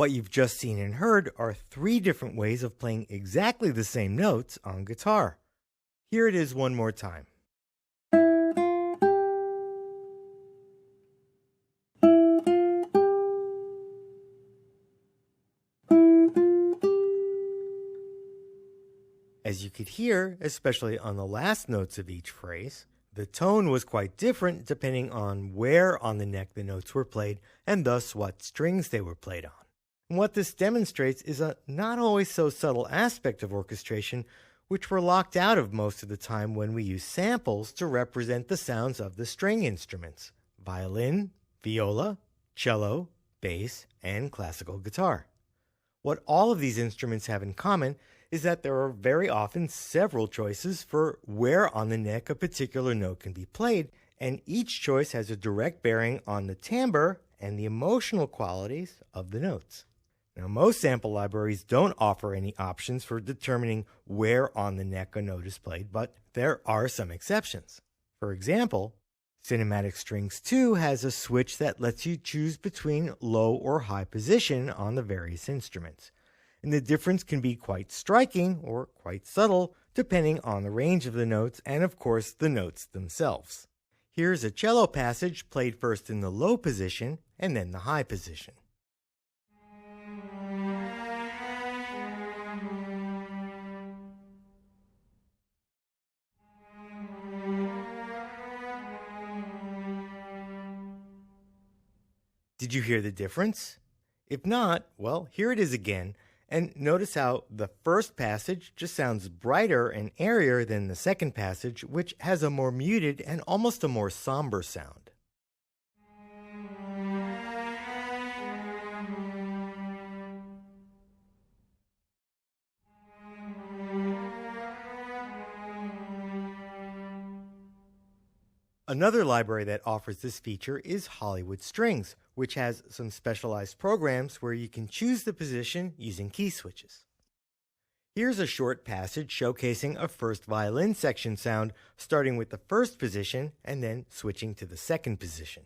What you've just seen and heard are 3 different ways of playing exactly the same notes on guitar. Here it is one more time. As you could hear, especially on the last notes of each phrase, the tone was quite different depending on where on the neck the notes were played and thus what strings they were played on. And what this demonstrates is a not always so subtle aspect of orchestration which we're locked out of most of the time when we use samples to represent the sounds of the string instruments: violin, viola, cello, bass, and classical guitar. What all of these instruments have in common is that there are very often several choices for where on the neck a particular note can be played, and each choice has a direct bearing on the timbre and the emotional qualities of the notes. Now, most sample libraries don't offer any options for determining where on the neck a note is played, but there are some exceptions. For example, Cinematic Strings 2 has a switch that lets you choose between low or high position on the various instruments. And the difference can be quite striking or quite subtle depending on the range of the notes and, of course, the notes themselves. Here's a cello passage played first in the low position and then the high position. Did you hear the difference? If not, well, here it is again. And notice how the first passage just sounds brighter and airier than the second passage, which has a more muted and almost a more somber sound. Another library that offers this feature is Hollywood Strings, which has some specialized programs where you can choose the position using key switches. Here's a short passage showcasing a first violin section sound, starting with the first position and then switching to the second position.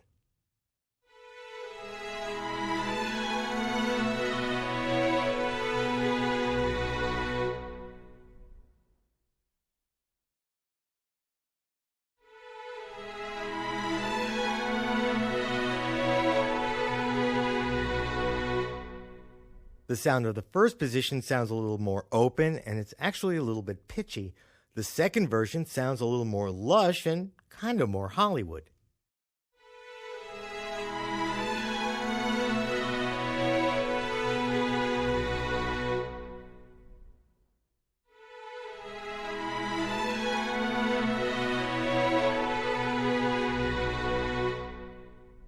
The sound of the first position sounds a little more open, and it's actually a little bit pitchy. The second version sounds a little more lush and kind of more Hollywood.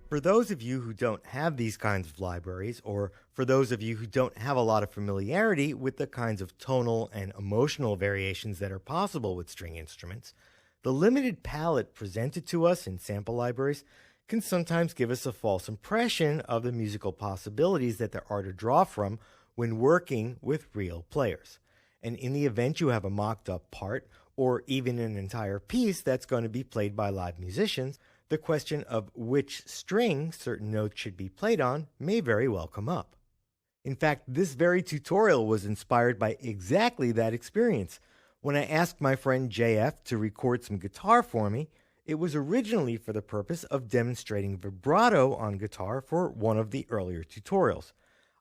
For those of you who don't have these kinds of libraries, or for those of you who don't have a lot of familiarity with the kinds of tonal and emotional variations that are possible with string instruments, the limited palette presented to us in sample libraries can sometimes give us a false impression of the musical possibilities that there are to draw from when working with real players. And in the event you have a mocked-up part, or even an entire piece that's going to be played by live musicians, the question of which string certain notes should be played on may very well come up. In fact, this very tutorial was inspired by exactly that experience. When I asked my friend JF to record some guitar for me, it was originally for the purpose of demonstrating vibrato on guitar for one of the earlier tutorials.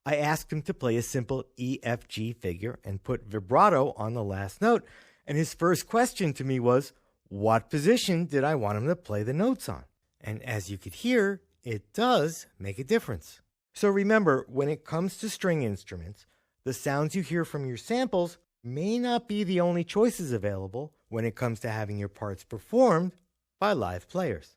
I asked him to play a simple EFG figure and put vibrato on the last note, and his first question to me was, what position did I want him to play the notes on? And as you could hear, it does make a difference. So remember, when it comes to string instruments, the sounds you hear from your samples may not be the only choices available when it comes to having your parts performed by live players.